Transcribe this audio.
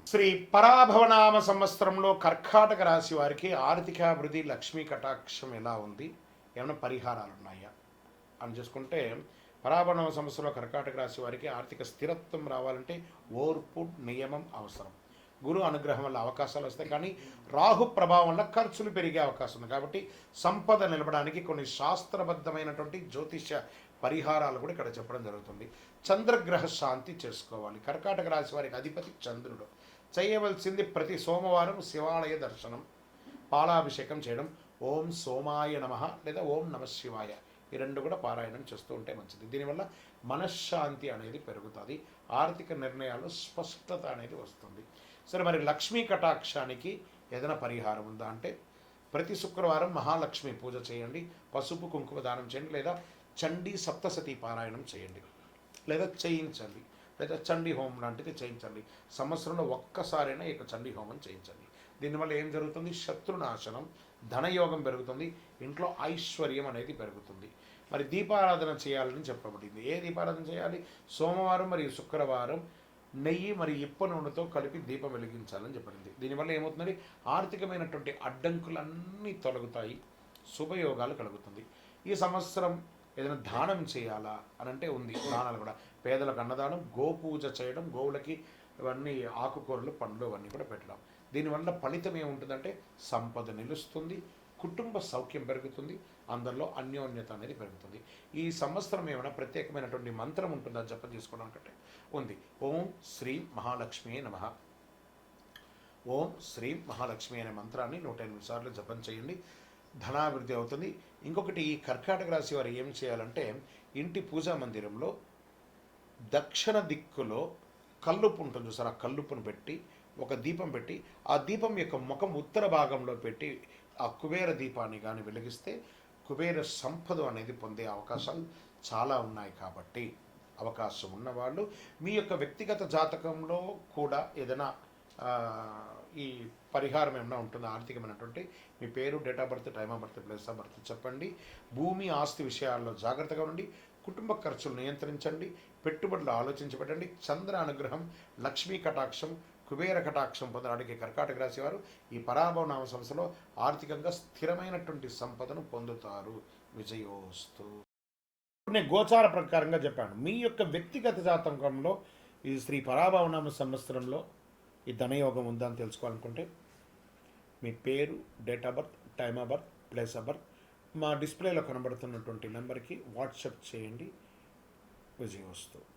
శ్రీ పరాభవనామ సంవత్సరంలో కర్కాటక రాశి వారికి ఆర్థికాభివృద్ధి లక్ష్మీ కటాక్షం ఎలా ఉంది, ఏమైనా పరిహారాలు ఉన్నాయా అని చూసుకుంటే, పరాభవనామ సంవత్సరంలో కర్కాటక రాశి వారికి ఆర్థిక స్థిరత్వం రావాలంటే ఓర్పు నియమం అవసరం. గురు అనుగ్రహం వల్ల అవకాశాలు వస్తాయి, కానీ రాహు ప్రభావం వల్ల ఖర్చులు పెరిగే అవకాశం ఉంది. కాబట్టి సంపద నిలబడానికి కొన్ని శాస్త్రబద్ధమైనటువంటి జ్యోతిష పరిహారాలు కూడా ఇక్కడ చెప్పడం జరుగుతుంది. చంద్రగ్రహ శాంతి చేసుకోవాలి. కర్కాటక రాశి వారికి అధిపతి చంద్రుడు. చేయవలసింది ప్రతి సోమవారం శివాలయ దర్శనం, పాలాభిషేకం చేయడం, ఓం సోమాయ నమ లేదా ఓం నమ శివాయ, ఈ రెండు కూడా పారాయణం చేస్తూ ఉంటే మంచిది. దీనివల్ల మనశ్శాంతి అనేది పెరుగుతుంది, ఆర్థిక నిర్ణయాలు స్పష్టత అనేది వస్తుంది. సరే, మరి లక్ష్మీ కటాక్షానికి ఏదైనా పరిహారం ఉందా అంటే, ప్రతి శుక్రవారం మహాలక్ష్మి పూజ చేయండి, పసుపు కుంకుమ దానం చేయండి, లేదా చండీ సప్తసతి పారాయణం చేయండి, లేదా చేయించండి, లేదా చండీ హోమం లాంటిది చేయించండి. సంవత్సరంలో ఒక్కసారైనా ఇక చండీ హోమం చేయించండి. దీనివల్ల ఏం జరుగుతుంది? శత్రునాశనం, ధనయోగం పెరుగుతుంది, ఇంట్లో ఐశ్వర్యం అనేది పెరుగుతుంది. మరి దీపారాధన చేయాలని చెప్పబడింది. ఏ దీపారాధన చేయాలి? సోమవారం మరియు శుక్రవారం నెయ్యి మరియు ఇప్ప నూనెతో కలిపి దీపం వెలిగించాలని చెప్పబడింది. దీనివల్ల ఏమవుతుందండి? ఆర్థికమైనటువంటి అడ్డంకులన్నీ తొలగుతాయి, శుభయోగాలు కలుగుతుంది. ఈ సంవత్సరం ఏదైనా దానం చేయాలా అని అంటే ఉంది. దానాలు కూడా పేదలకు అన్నదానం, గోపూజ చేయడం, గోవులకి ఇవన్నీ ఆకుకూరలు పండ్లు అవన్నీ కూడా పెట్టడం. దీనివల్ల ఫలితం ఏముంటుందంటే సంపద నిలుస్తుంది, కుటుంబ సౌఖ్యం పెరుగుతుంది, అందరిలో అన్యోన్యత అనేది పెరుగుతుంది. ఈ సంవత్సరం ఏమైనా ప్రత్యేకమైనటువంటి మంత్రం ఉంటుందా జపం చేసుకోవడానికంటే ఉంది. ఓం శ్రీ మహాలక్ష్మి నమః. ఓం శ్రీ మహాలక్ష్మి అనే మంత్రాన్ని 108 సార్లు జపం చేయండి, ధనాభివృద్ధి అవుతుంది. ఇంకొకటి, ఈ కర్కాటక రాశి వారు ఏం చేయాలంటే, ఇంటి పూజా మందిరంలో దక్షిణ దిక్కులో కల్లుప్పు ఉంటుంది చూసారు, ఆ కల్లుప్పును పెట్టి ఒక దీపం పెట్టి, ఆ దీపం యొక్క ముఖం ఉత్తర భాగంలో పెట్టి ఆ కుబేర దీపాన్ని కానీ వెలిగిస్తే కుబేర సంపద అనేది పొందే అవకాశాలు చాలా ఉన్నాయి. కాబట్టి అవకాశం ఉన్నవాళ్ళు మీ యొక్క వ్యక్తిగత జాతకంలో కూడా ఏదైనా ఈ పరిహారం ఏమైనా ఉంటుందో, ఆర్థికమైనటువంటి మీ పేరు, date of birth, time of birth, place of birth చెప్పండి. భూమి ఆస్తి విషయాల్లో జాగ్రత్తగా ఉండి కుటుంబ ఖర్చులు నియంత్రించండి, పెట్టుబడులు ఆలోచించబడండి. చంద్ర అనుగ్రహం, లక్ష్మీ కటాక్షం, కుబేర కటాక్షం పొందడానికి కర్కాటక రాశి వారు ఈ పరాభవనామ సంవత్సరంలో ఆర్థికంగా స్థిరమైనటువంటి సంపదను పొందుతారు. విజయోస్తు. నేను గోచార ప్రకారంగా చెప్పాను. మీ యొక్క వ్యక్తిగత జాతకంలో ఈ శ్రీ పరాభవనామ సంవత్సరంలో ఈ ధనయోగం ఉందా అని తెలుసుకోవాలనుకుంటే, మీ పేరు, date of birth, time of birth, place of birth మా డిస్ప్లేలో కనబడుతున్నటువంటి నెంబర్కి వాట్సాప్ చేయండి. విజయోస్తు.